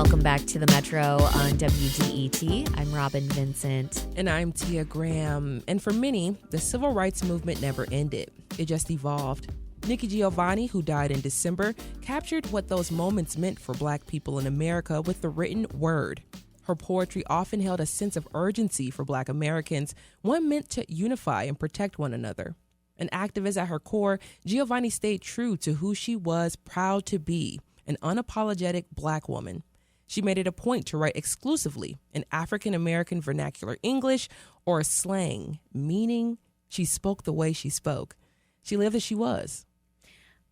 Welcome back to the Metro on WDET. I'm Robin Vincent. And I'm Tia Graham. And for many, the civil rights movement never ended. It just evolved. Nikki Giovanni, who died in December, captured what those moments meant for Black people in America with the written word. Her poetry often held a sense of urgency for Black Americans, one meant to unify and protect one another. An activist at her core, Giovanni stayed true to who she was proud to be, an unapologetic Black woman. She made it a point to write exclusively in African-American vernacular English or slang, meaning she spoke the way she spoke. She lived as she was.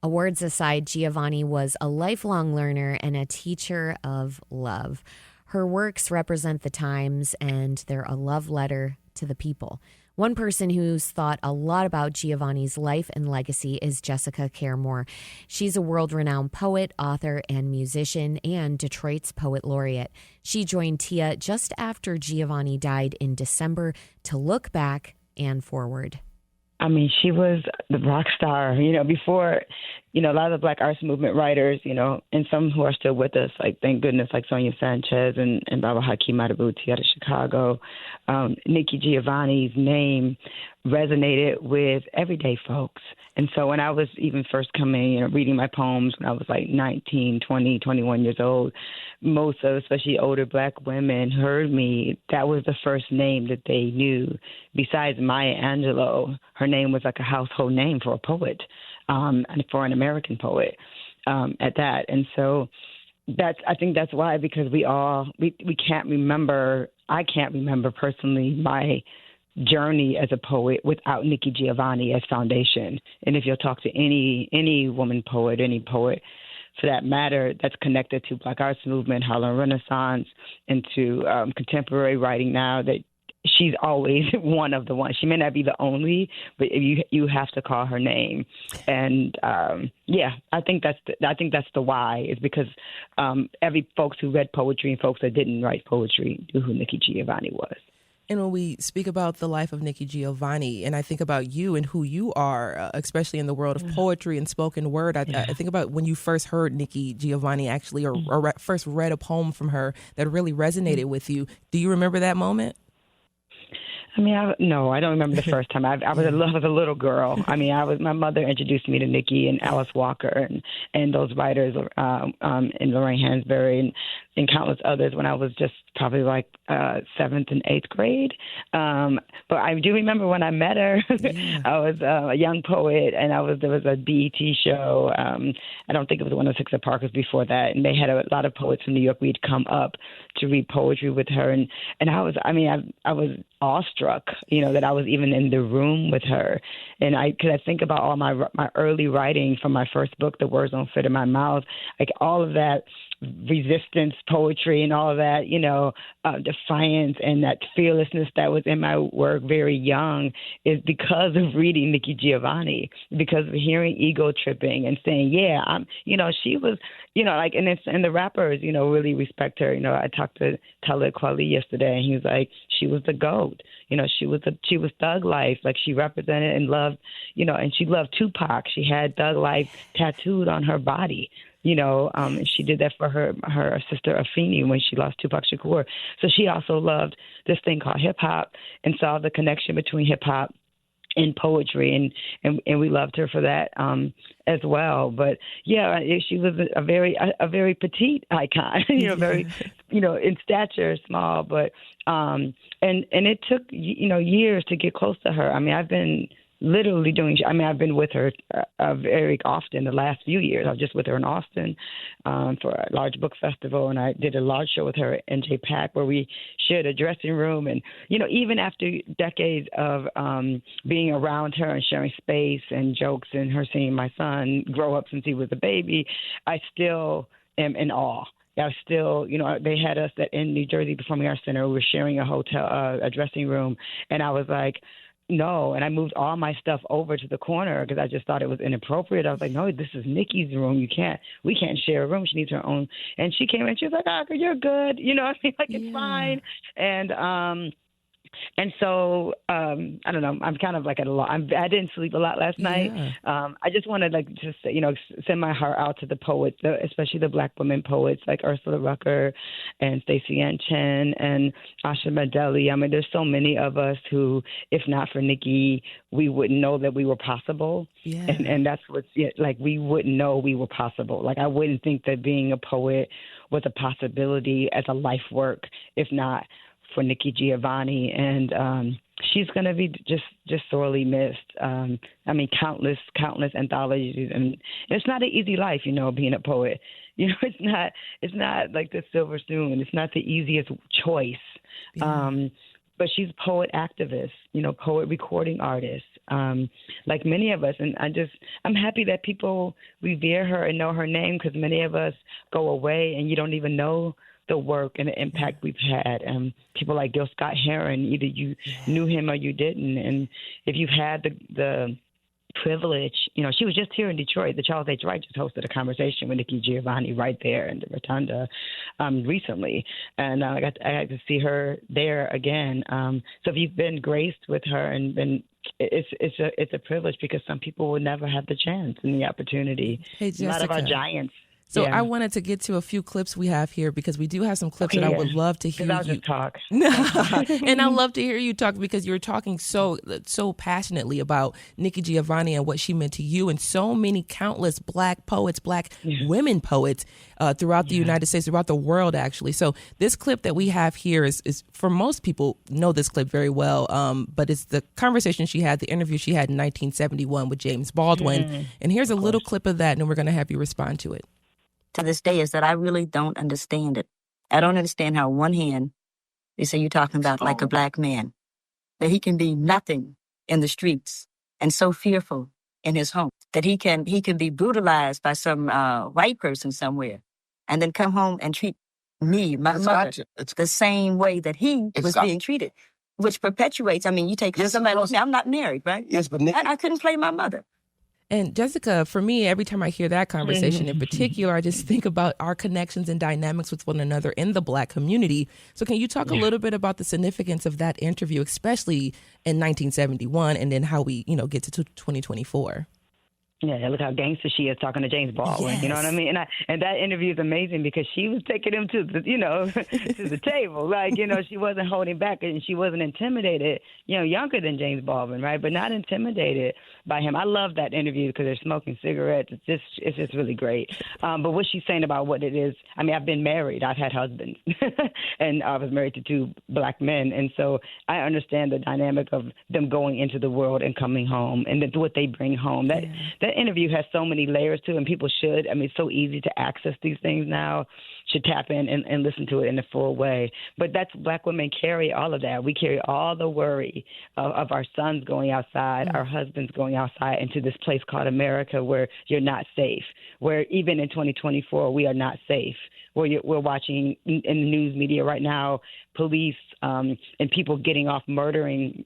Awards aside, Giovanni was a lifelong learner and a teacher of love. Her works represent the times, and they're a love letter to the people. One person who's thought a lot about Giovanni's life and legacy is Jessica Caremore. She's a world-renowned poet, author, and musician, and Detroit's poet laureate. She joined Tia just after Giovanni died in December to look back and forward. I mean, she was the rock star, before, a lot of the Black arts movement writers, and some who are still with us, like, thank goodness, like Sonia Sanchez and Baba Hakeem Adabuti out of Chicago. Nikki Giovanni's name resonated with everyday folks. And so when I was even first coming, reading my poems when I was like 19, 20, 21 years old, most of, especially older Black women, heard me. That was the first name that they knew. Besides Maya Angelou, her name was like a household name for a poet, and for an American poet at that. And so I think that's why, because we can't remember, I can't remember personally my journey as a poet without Nikki Giovanni as foundation. And if you'll talk to any woman poet, any poet for that matter, that's connected to Black arts movement, Harlem Renaissance, and to contemporary writing now, that she's always one of the ones. She may not be the only, but you have to call her name. And I think that's the why, is because every folks who read poetry and folks that didn't write poetry knew who Nikki Giovanni was. And when we speak about the life of Nikki Giovanni, and I think about you and who you are, especially in the world of poetry and spoken word, I think about when you first heard Nikki Giovanni actually, or first read a poem from her that really resonated with you. Do you remember that moment? I mean, no, I don't remember the first time. I was a little girl. I mean, my mother introduced me to Nikki and Alice Walker and those writers, and Lorraine Hansberry and countless others when I was just probably like 7th and 8th grade. But I do remember when I met her. Yeah. I was a young poet, and there was a BET show. I don't think it was 106 at Parkers before that, and they had a lot of poets from New York. We'd come up to read poetry with her, and I was awestruck, that I was even in the room with her. And because I think about all my early writing from my first book, The Words Don't Fit in My Mouth, like all of that resistance poetry and all of that, defiance and that fearlessness that was in my work very young, is because of reading Nikki Giovanni, because of hearing Ego Tripping and saying, yeah, she was, and the rappers, really respect her. I talked to Talib Kweli yesterday, and he was like, she was the GOAT. She was Thug Life. Like, she represented and loved, and she loved Tupac. She had Thug Life tattooed on her body. And she did that for her sister Afeni when she lost Tupac Shakur. So she also loved this thing called hip hop and saw the connection between hip hop and poetry, and we loved her for that as well. But yeah, she was a very petite icon, very in stature, small, but and it took years to get close to her. I mean, I've been with her very often the last few years. I was just with her in Austin for a large book festival, and I did a large show with her at NJ Pack where we shared a dressing room. And, even after decades of being around her and sharing space and jokes and her seeing my son grow up since he was a baby, I still am in awe. I still, they had us in New Jersey Performing Arts Center. We were sharing a dressing room, and I was like, no, and I moved all my stuff over to the corner because I just thought it was inappropriate. I was like, no, this is Nikki's room. We can't share a room. She needs her own. And she came in, she was like, you're good. It's fine. And And so, I don't know. I'm kind of like at a loss. I didn't sleep a lot last night. Yeah. I just want to just send my heart out to the poets, especially the Black women poets like Ursula Rucker and Stacey Ann Chen and Asha Madeli. I mean, there's so many of us who, if not for Nikki, we wouldn't know that we were possible. Yeah. And that's what's like, we wouldn't know we were possible. Like, I wouldn't think that being a poet was a possibility as a life work, if not for Nikki Giovanni, and she's going to be just sorely missed. I mean, countless anthologies, and it's not an easy life, being a poet. It's not like the silver spoon. It's not the easiest choice. Yeah. But she's a poet activist, poet recording artist, like many of us. And I'm happy that people revere her and know her name, because many of us go away and you don't even know the work and the impact we've had. People like Gil Scott-Heron, either you knew him or you didn't. And if you've had the privilege, she was just here in Detroit. The Charles H. Wright just hosted a conversation with Nikki Giovanni right there in the Rotunda recently. And I got to see her there again. So if you've been graced with her and been, it's a privilege, because some people will never have the chance and the opportunity. Hey, a lot of our giants. So Yeah. I wanted to get to a few clips we have here, because we do have some clips that I would love to hear I'll you just talk. And I love to hear you talk, because you're talking so passionately about Nikki Giovanni and what she meant to you and so many countless Black poets, Black women poets throughout the United States, throughout the world, actually. So this clip that we have here is for most people know this clip very well, but it's the conversation she had, the interview she had in 1971 with James Baldwin. And here's a little clip of that, and then we're going to have you respond to it. To this day, is that I really don't understand it. I don't understand how, on one hand, they say you're talking about like a Black man, that he can be nothing in the streets and so fearful in his home, that he can be brutalized by some white person somewhere, and then come home and treat me, my mother, the same way that he was being treated, which perpetuates. I mean, you take somebody else. I'm not married, right? Yes, but I couldn't play my mother. And Jessica, for me, every time I hear that conversation in particular, I just think about our connections and dynamics with one another in the Black community. So can you talk a little bit about the significance of that interview, especially in 1971, and then how we, get to 2024? Yeah, look how gangster she is talking to James Baldwin. Yes. You know what I mean? And that interview is amazing, because she was taking him to the, to the table. Like, she wasn't holding back, and she wasn't intimidated. Younger than James Baldwin, right? But not intimidated by him. I love that interview, because they're smoking cigarettes. It's just really great. But what she's saying about what it is, I mean, I've been married. I've had husbands, and I was married to 2 Black men, and so I understand the dynamic of them going into the world and coming home, and what they bring home. That interview has so many layers to it, and people should. I mean, it's so easy to access these things now. Should tap in and listen to it in a full way. But that's Black women carry all of that. We carry all the worry of our sons going outside, our husbands going outside into this place called America, where you're not safe, where even in 2024 we are not safe. We're watching in the news media right now, police and people getting off murdering.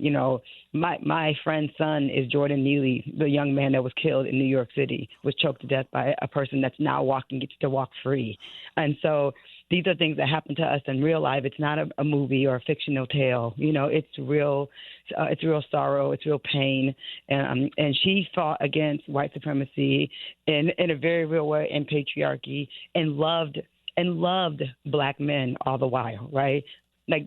My friend's son is Jordan Neely, the young man that was killed in New York City, was choked to death by a person that's now gets to walk free. And so these are things that happen to us in real life. It's not a movie or a fictional tale. It's real. It's real sorrow. It's real pain. And she fought against white supremacy in a very real way, and patriarchy, and loved Black men all the while, right? Like,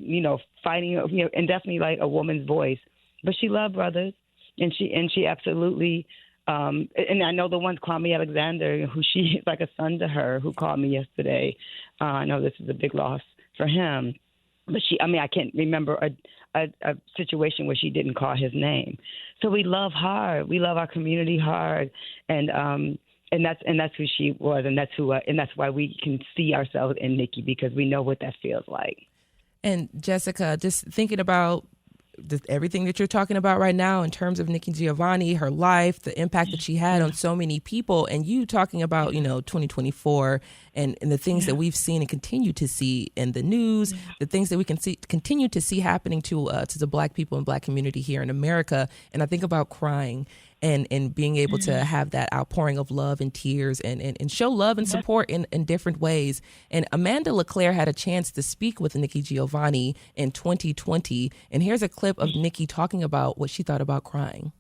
fighting, and definitely like a woman's voice. But she loved brothers, and she absolutely, and I know the one, Kwame Alexander, who she is like a son to her, who called me yesterday. I know this is a big loss for him, but I can't remember a situation where she didn't call his name. So we love hard. We love our community hard, and that's who she was, and that's why we can see ourselves in Nikki, because we know what that feels like. And Jessica, just thinking about everything that you're talking about right now in terms of Nikki Giovanni, her life, the impact that she had on so many people, and you talking about, 2024 and the things that we've seen and continue to see in the news, the things that we can continue to see happening to the Black people and Black community here in America. And I think about crying and being able to have that outpouring of love and tears and show love and support in different ways. And Amanda LeClaire had a chance to speak with Nikki Giovanni in 2020. And here's a clip of Nikki talking about what she thought about crying.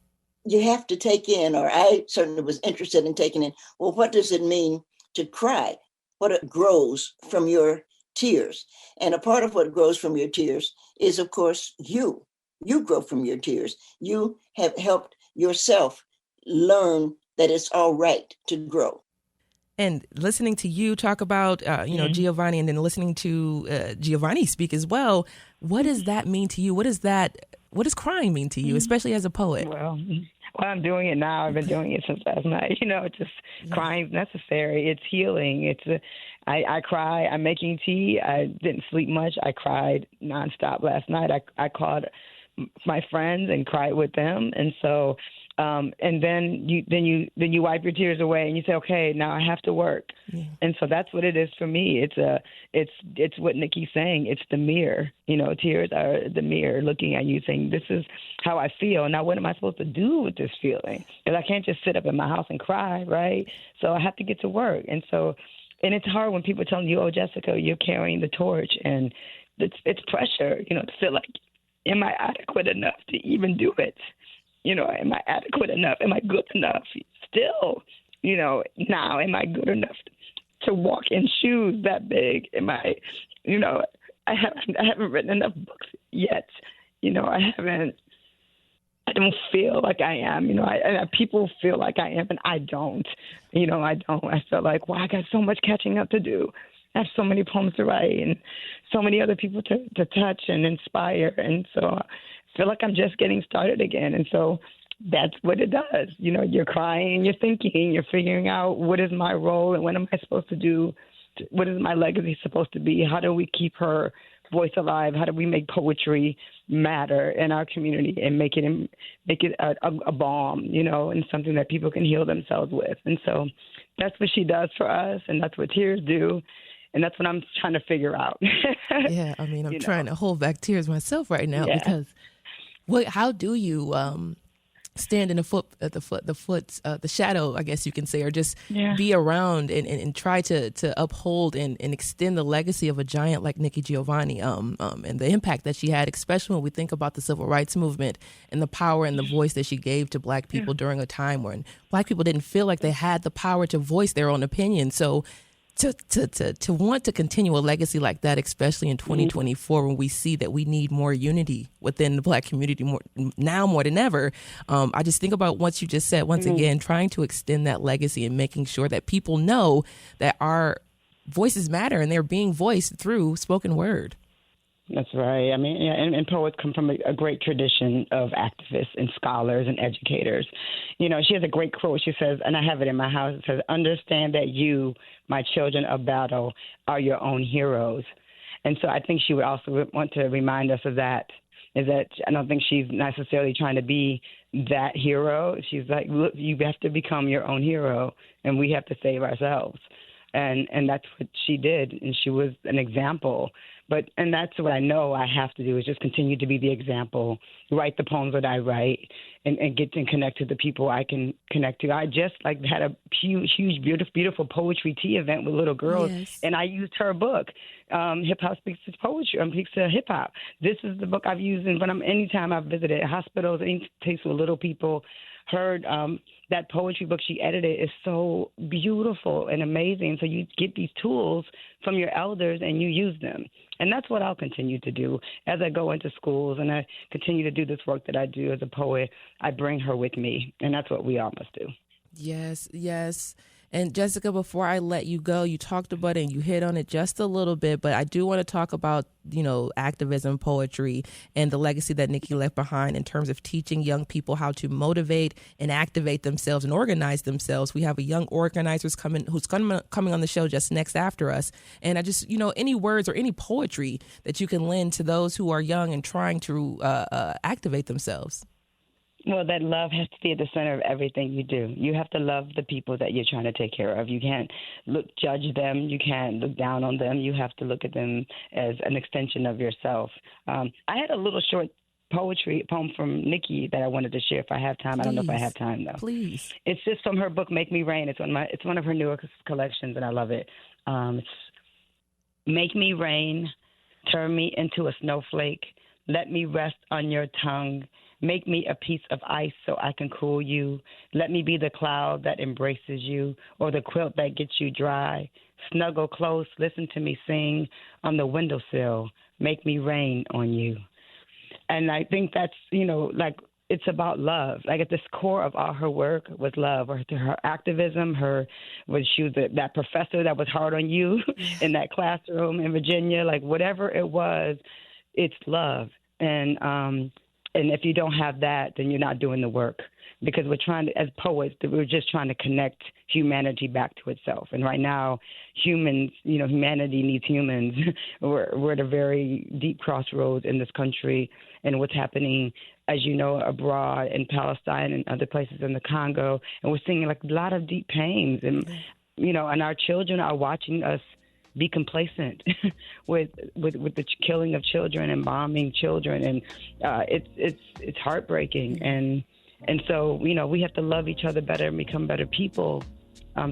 You have to take in, or I certainly was interested in taking in, well, what does it mean to cry? What it grows from your tears. And a part of what grows from your tears is, of course, you. You grow from your tears. You have helped yourself learn that it's all right to grow. And listening to you talk about, Giovanni, and then listening to Giovanni speak as well, what does that mean to you? What does crying mean to you, especially as a poet? Well, I'm doing it now. I've been doing it since last night. Crying is necessary. It's healing. I cry. I'm making tea. I didn't sleep much. I cried nonstop last night. I called my friends and cried with them, and so and then you wipe your tears away and you say, okay, now I have to work. And so that's what it is for me. It's what Nikki's saying. It's the mirror. Tears are the mirror looking at you, saying, this is how I feel. Now, what am I supposed to do with this feeling? Because I can't just sit up in my house and cry, right? So I have to get to work. And it's hard when people tell you, oh, Jessica, you're carrying the torch, and it's pressure, to feel like, am I adequate enough to even do it? Am I adequate enough? Am I good enough? Still, now, am I good enough to walk in shoes that big? Am I, I haven't written enough books yet. I don't feel like I am, people feel like I am, and I don't, I don't. I feel like, I got so much catching up to do. I have so many poems to write and so many other people to touch and inspire. And so I feel like I'm just getting started again. And so that's what it does. You're crying, you're thinking, you're figuring out what is my role and what am I supposed to do? What is my legacy supposed to be? How do we keep her voice alive? How do we make poetry matter in our community and make it a balm, and something that people can heal themselves with? And so that's what she does for us, and that's what tears do. And that's what I'm trying to figure out. Yeah, I'm trying to hold back tears myself right now because how do you stand in the shadow, I guess you can say, or just be around and try to uphold and extend the legacy of a giant like Nikki Giovanni and the impact that she had, especially when we think about the civil rights movement and the power and the voice that she gave to Black people during a time when Black people didn't feel like they had the power to voice their own opinion. So to want to continue a legacy like that, especially in 2024, when we see that we need more unity within the Black community more than ever, I just think about what you just said, once again, trying to extend that legacy and making sure that people know that our voices matter and they're being voiced through spoken word. That's right. And poets come from a great tradition of activists and scholars and educators. She has a great quote. She says, and I have it in my house, it says, understand that you, my children of battle, are your own heroes. And so I think she would also want to remind us of that, is that I don't think she's necessarily trying to be that hero. She's like, look, you have to become your own hero, and we have to save ourselves. And that's what she did, and she was an example. And that's what I know I have to do, is just continue to be the example, write the poems that I write, and get to connect to the people I can connect to. I just had a huge, beautiful poetry tea event with little girls, and I used her book, Hip Hop Speaks to Poetry, Speaks to Hip Hop. This is the book I've used anytime I've visited hospitals, any place with little people. Heard that poetry book she edited is so beautiful and amazing. So you get these tools from your elders and you use them. And that's what I'll continue to do as I go into schools and I continue to do this work that I do as a poet. I bring her with me, and that's what we all must do. Yes. And Jessica, before I let you go, you talked about it and you hit on it just a little bit, but I do want to talk about, activism, poetry, and the legacy that Nikki left behind in terms of teaching young people how to motivate and activate themselves and organize themselves. We have a young organizer who's coming on the show just next after us. And I just, any words or any poetry that you can lend to those who are young and trying to activate themselves. Well, that love has to be at the center of everything you do. You have to love the people that you're trying to take care of. You can't judge them. You can't look down on them. You have to look at them as an extension of yourself. I had a little short poem from Nikki that I wanted to share if I have time. I don't know if I have time, though. Please. It's just from her book, Make Me Rain. It's one of her newer collections, and I love it. It's Make me rain, turn me into a snowflake, let me rest on your tongue. Make me a piece of ice so I can cool you. Let me be the cloud that embraces you or the quilt that gets you dry. Snuggle close, listen to me sing on the windowsill. Make me rain on you. And I think that's, it's about love. Like at the core of all her work was love. Or her activism, she was that professor that was hard on you in that classroom in Virginia. Like whatever it was, it's love. And if you don't have that, then you're not doing the work. Because we're trying to, as poets, we're just trying to connect humanity back to itself. And right now, humanity needs humans. We're at a very deep crossroads in this country and what's happening, as you know, abroad in Palestine and other places in the Congo. And we're seeing like a lot of deep pains. And, and our children are watching us be complacent with the killing of children and bombing children, and it's heartbreaking. And so we have to love each other better and become better people,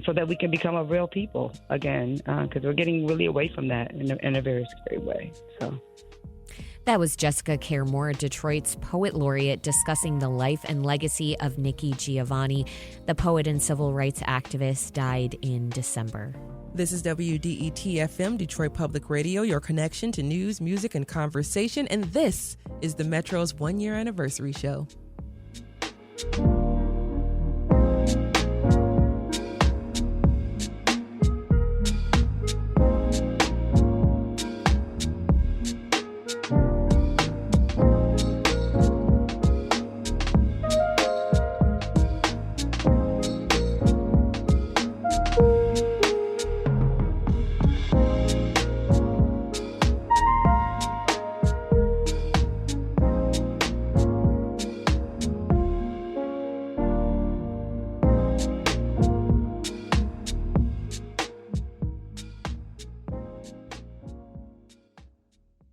so that we can become a real people again. Because we're getting really away from that in a very scary way. So. That was Jessica Care-Moore, Detroit's poet laureate, discussing the life and legacy of Nikki Giovanni. The poet and civil rights activist died in December. This is WDET-FM, Detroit Public Radio, your connection to news, music, and conversation. And this is the Metro's one-year anniversary show.